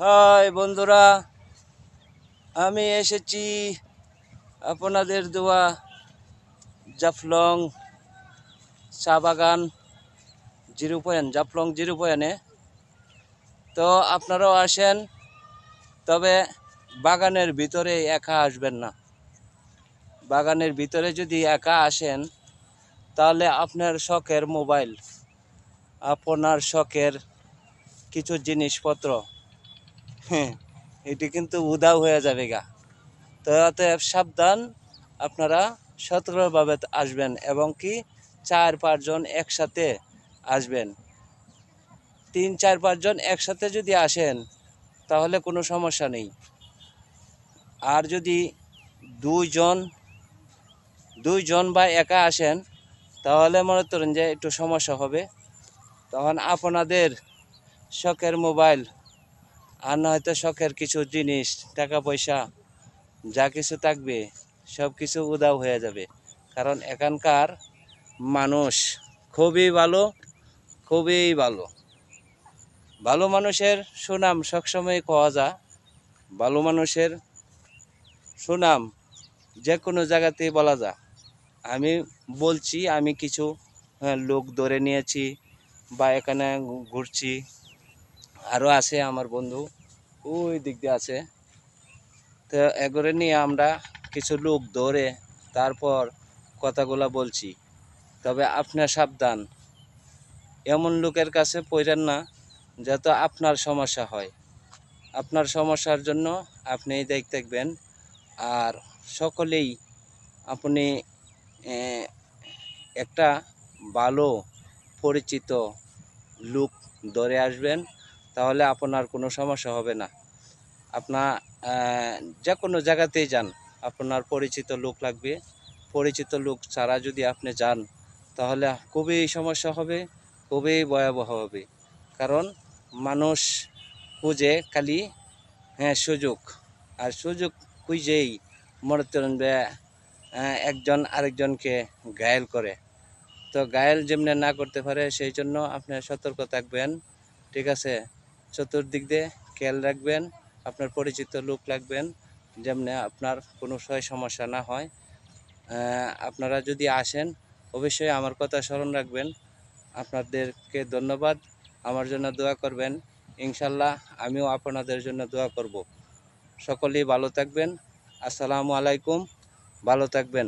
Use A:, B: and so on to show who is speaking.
A: High বন্ধুরা, আমি এসেছি আপনাদের দোয়া জাফলং চা বাগান 0 পয়েন্ট, জাফলং 0 পয়েন্টে। তো আপনারাও আসেন, তবে বাগানের ভিতরে একা আসবেন না। বাগানের ভিতরে যদি একা আসেন তাহলে আপনার শখের মোবাইল, আপনার শখের কিছু জিনিসপত্র এটি কিন্তু উধাও হয়ে যাবে গা। তো অতএব সাবধান, আপনারা সতর্কভাবে আসবেন এবং কি 4-5 জন একসাথে আসবেন। 3-4-5 জন একসাথে যদি আসেন তাহলে কোনো সমস্যা নেই। আর যদি দুইজন বা একা আসেন তাহলে মনে করেন যে একটু সমস্যা হবে। তখন আপনাদের শখের মোবাইল আর না হয়তো শখের কিছু জিনিস, টাকা পয়সা যা কিছু থাকবে সব কিছু উধাও হয়ে যাবে। কারণ এখানকার মানুষ খুবই ভালো, খুবই ভালো। ভালো মানুষের সুনাম সবসময় পাওয়া যায়। ভালো মানুষের সুনাম যে কোনো জায়গাতেই বলা যায়। আমি বলছি, আমি কিছু লোক ধরে নিয়েছি বা এখানে ঘুরছি, আরও আছে আমার বন্ধু ওই দিক দিয়ে আছে। তো এগুলো নিয়ে আমরা কিছু লোক ধরে তারপর কথাগুলো বলছি। তবে আপনার সাবধান, এমন লোকের কাছে পড়েন না যাতে আপনার সমস্যা হয়। আপনার সমস্যার জন্য আপনি দায়ী থাকবেন। আর সকলেই আপনি একটা ভালো পরিচিত লোক ধরে আসবেন, তাহলে আপনার কোনো সমস্যা হবে না। আপনার যে কোনো জায়গাতেই যান আপনার পরিচিত লোক লাগবে। পরিচিত লোক ছাড়া যদি আপনি যান তাহলে খুবই সমস্যা হবে, খুবই ভয়াবহ হবে। কারণ মানুষ খুঁজে খালি সুযোগ, আর সুযোগ খুঁজেই মনে করেন যে একজন আরেকজনকে ঘায়েল করে। তো ঘায়েল যেমনি না করতে পারে সেই জন্য আপনি সতর্ক থাকবেন, ঠিক আছে? চতুর্দিক দিয়ে খেয়াল রাখবেন, আপনার পরিচিত লোক লাগবেন যেমনি আপনার কোনো সমস্যা না হয়। আপনারা যদি আসেন অবশ্যই আমার কথা স্মরণ রাখবেন। আপনাদেরকে ধন্যবাদ, আমার জন্য দোয়া করবেন। ইনশাল্লাহ আমিও আপনাদের জন্য দোয়া করব। সকলেই ভালো থাকবেন। আসসালামু আলাইকুম, ভালো থাকবেন।